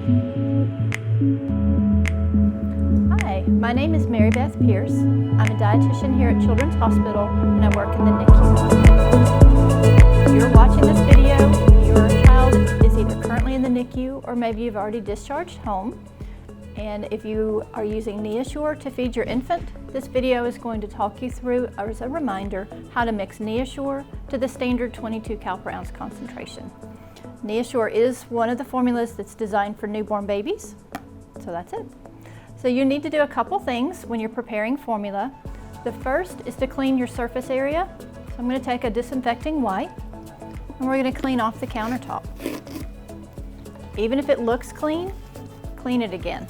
Hi, my name is Mary Beth Pierce. I'm a dietitian here at Children's Hospital and I work in the NICU. If you're watching this video, your child is either currently in the NICU or maybe you've already discharged home. And if you are using Neosure to feed your infant, this video is going to talk you through, as a reminder, how to mix Neosure to the standard 22 cal per ounce concentration. Neosure is one of the formulas that's designed for newborn babies, so that's it. So you need to do a couple things when you're preparing formula. The first is to clean your surface area. So I'm going to take a disinfecting wipe and we're going to clean off the countertop. Even if it looks clean, clean it again.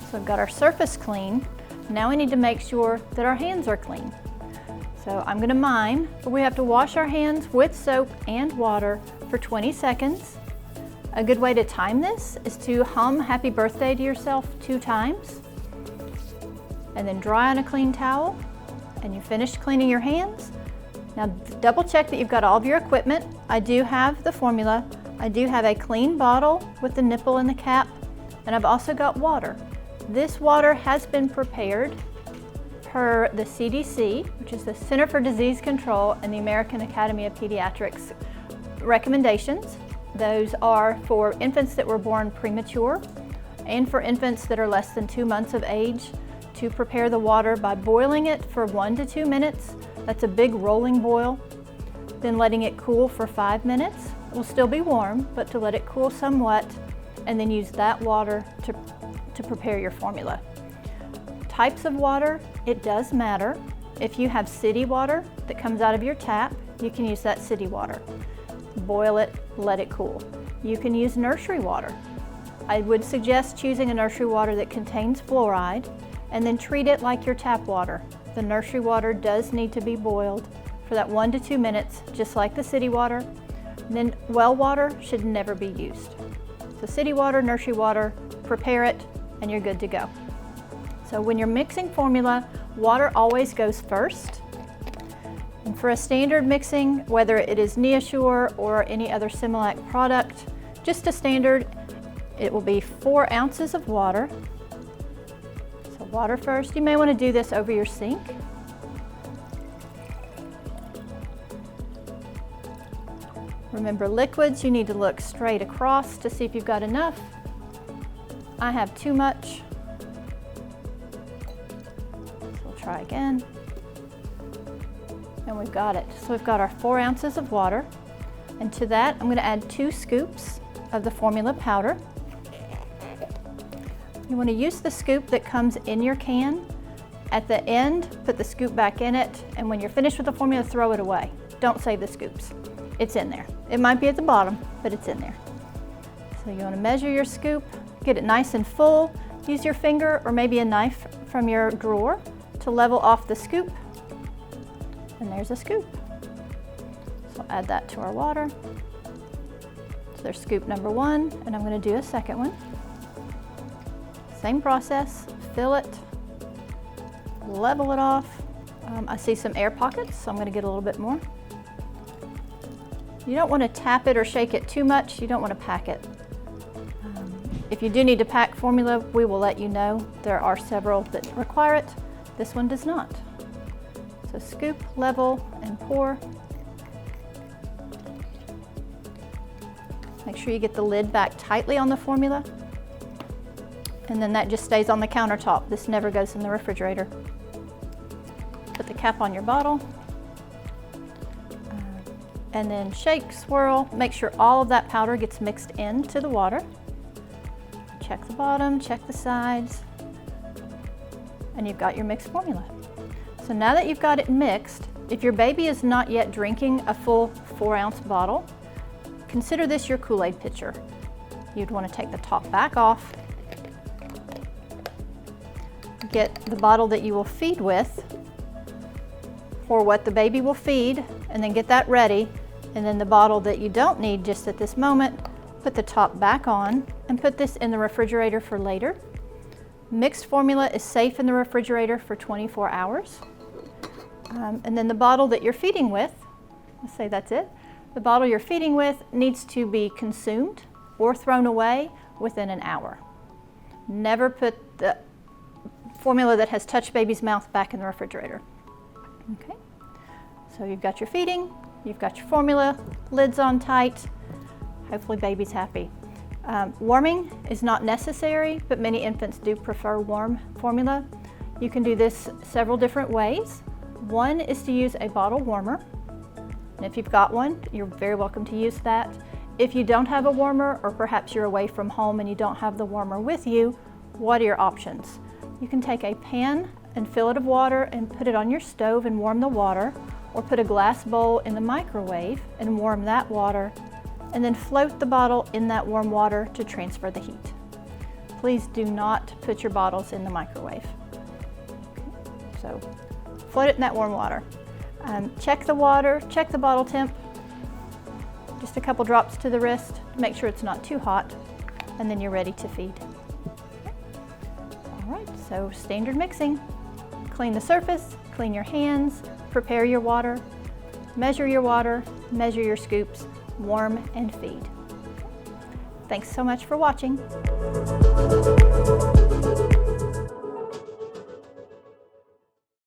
So we've got our surface clean. Now we need to make sure that our hands are clean. So I'm going to mime, but we have to wash our hands with soap and water for 20 seconds. A good way to time this is to hum happy birthday to yourself 2 times and then dry on a clean towel and you finish cleaning your hands. Now double check that you've got all of your equipment. I do have the formula. I do have a clean bottle with the nipple and the cap, and I've also got water. This water has been prepared per the CDC, which is the Center for Disease Control, and the American Academy of Pediatrics recommendations. Those are for infants that were born premature and for infants that are less than 2 months of age, to prepare the water by boiling it for 1 to 2 minutes. That's a big rolling boil. Then letting it cool for 5 minutes. It will still be warm, but to let it cool somewhat, and then use that water to prepare your formula. Types of water, it does matter. If you have city water that comes out of your tap, you can use that city water. Boil it, let it cool. You can use nursery water. I would suggest choosing a nursery water that contains fluoride and then treat it like your tap water. The nursery water does need to be boiled for that 1 to 2 minutes, just like the city water. And then well water should never be used. So city water, nursery water, prepare it, and you're good to go. So when you're mixing formula, water always goes first. And for a standard mixing, whether it is Neosure or any other Similac product, just a standard, it will be 4 ounces of water. So water first. You may want to do this over your sink. Remember, liquids, you need to look straight across to see if you've got enough. I have too much. So we'll try again. And we've got it. So we've got our 4 ounces of water. And to that, I'm going to add 2 scoops of the formula powder. You want to use the scoop that comes in your can. At the end, put the scoop back in it, and when you're finished with the formula, throw it away. Don't save the scoops. It's in there. It might be at the bottom, but it's in there. So you want to measure your scoop, get it nice and full. Use your finger or maybe a knife from your drawer to level off the scoop. And there's a scoop. So add that to our water. So there's scoop number 1, and I'm going to do a second one. Same process, fill it, level it off. I see some air pockets, so I'm going to get a little bit more. You don't want to tap it or shake it too much. You don't want to pack it. If you do need to pack formula, we will let you know. There are several that require it. This one does not. So scoop, level, and pour. Make sure you get the lid back tightly on the formula. And then that just stays on the countertop. This never goes in the refrigerator. Put the cap on your bottle. And then shake, swirl. Make sure all of that powder gets mixed into the water. Check the bottom, check the sides, and you've got your mixed formula. So now that you've got it mixed, if your baby is not yet drinking a full 4-ounce bottle, consider this your Kool-Aid pitcher. You'd want to take the top back off, get the bottle that you will feed with for what the baby will feed, and then get that ready, and then the bottle that you don't need just at this moment, put the top back on and put this in the refrigerator for later. Mixed formula is safe in the refrigerator for 24 hours. And then the bottle that you're feeding with, let's say that's it, the bottle you're feeding with needs to be consumed or thrown away within an hour. Never put the formula that has touched baby's mouth back in the refrigerator. Okay, so you've got your feeding, you've got your formula, lids on tight, hopefully baby's happy. Warming is not necessary, but many infants do prefer warm formula. You can do this several different ways. One is to use a bottle warmer. And if you've got one, you're very welcome to use that. If you don't have a warmer, or perhaps you're away from home and you don't have the warmer with you, what are your options? You can take a pan and fill it with water and put it on your stove and warm the water, or put a glass bowl in the microwave and warm that water, and then float the bottle in that warm water to transfer the heat. Please do not put your bottles in the microwave. Okay. So float it in that warm water. Check the water, check the bottle temp, just a couple drops to the wrist to make sure it's not too hot, and then you're ready to feed. All right, so standard mixing. Clean the surface, clean your hands, prepare your water, measure your scoops, warm and feed. Thanks so much for watching.